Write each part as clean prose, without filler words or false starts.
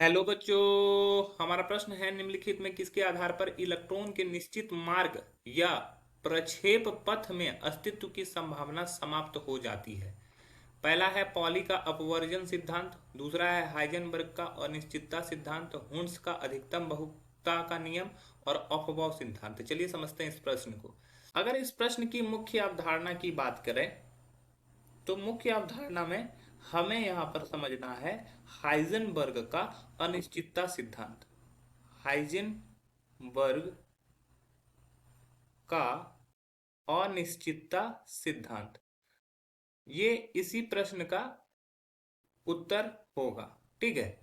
Hello बच्चों। हमारा प्रश्न है निम्नलिखित में किसके आधार पर इलेक्ट्रॉन के निश्चित मार्ग या प्रक्षेप पथ में अस्तित्व की संभावना समाप्त हो जाती है। पहला है पॉली का अपवर्जन सिद्धांत, दूसरा है हाइजेनबर्ग का अनिश्चितता सिद्धांत, हुंस का अधिकतम बहुलकता का नियम और अफबाउ सिद्धांत। चलिए समझते हैं इस प्रश्न को। अगर इस प्रश्न की मुख्य अवधारणा की बात करें तो मुख्य अवधारणा में हमें यहां पर समझना है हाइजेनबर्ग का अनिश्चितता सिद्धांत। हाइजेनबर्ग का अनिश्चितता सिद्धांत ये इसी प्रश्न का उत्तर होगा। ठीक है,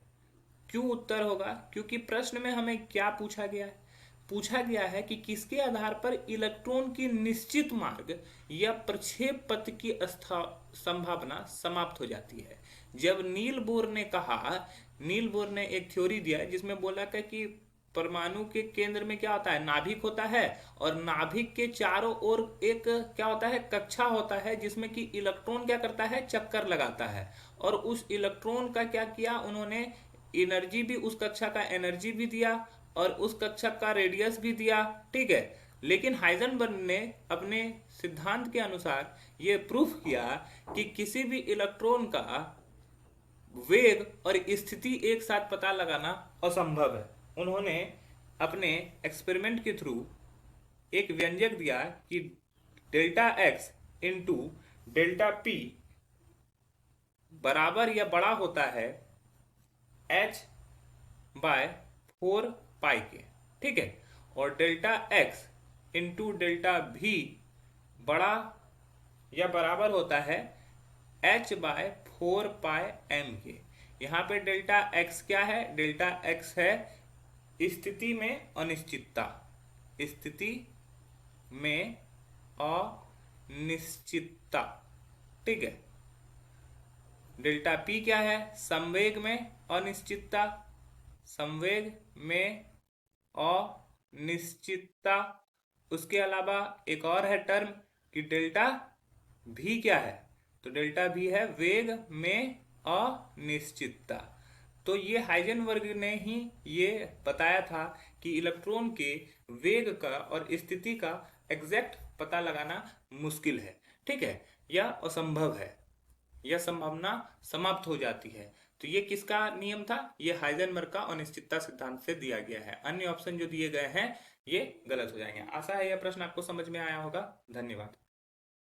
क्यों उत्तर होगा? क्योंकि प्रश्न में हमें क्या पूछा गया है? पूछा गया है कि किसके आधार पर इलेक्ट्रॉन की निश्चित मार्ग या प्रक्षेप पथ की संभावना समाप्त हो जाती है। जब नील बोर ने कहा, नील बोर ने एक थ्योरी दिया जिसमें बोला कि परमाणु के केंद्र में क्या होता है, नाभिक होता है, और नाभिक के चारों ओर एक क्या होता है, कक्षा होता है, जिसमें कि इलेक्ट्रॉन क्या करता है, चक्कर लगाता है। और उस इलेक्ट्रॉन का क्या किया उन्होंने, एनर्जी भी, उस कक्षा का एनर्जी भी दिया और उस कक्षा का रेडियस भी दिया। ठीक है, लेकिन हाइजेनबर्ग ने अपने सिद्धांत के अनुसार यह प्रूफ किया कि किसी भी इलेक्ट्रॉन का वेग और स्थिति एक साथ पता लगाना असंभव है। उन्होंने अपने एक्सपेरिमेंट के थ्रू एक व्यंजक दिया कि delta x into delta P बराबर या बड़ा होता है एच बाय 4 पाई के। ठीक है, और डेल्टा एक्स इंटू डेल्टा भी बड़ा या बराबर होता है एच बाय 4 पाई एम के। यहाँ पे डेल्टा एक्स क्या है? डेल्टा एक्स है स्थिति में अनिश्चितता, स्थिति में अनिश्चितता। ठीक है, डेल्टा पी क्या है? संवेग में अनिश्चितता, संवेग में अनिश्चितता। उसके अलावा एक और है टर्म कि डेल्टा भी क्या है? तो डेल्टा भी है वेग में अनिश्चितता। तो ये हाइजेनबर्ग ने ही ये बताया था कि इलेक्ट्रॉन के वेग का और स्थिति का एग्जैक्ट पता लगाना मुश्किल है। ठीक है, यह असंभव है, यह संभावना समाप्त हो जाती है। तो ये किसका नियम था? ये हाइजेनबर्ग का अनिश्चितता सिद्धांत से दिया गया है। अन्य ऑप्शन जो दिए गए हैं ये गलत हो जाएंगे। आशा है यह प्रश्न आपको समझ में आया होगा। धन्यवाद।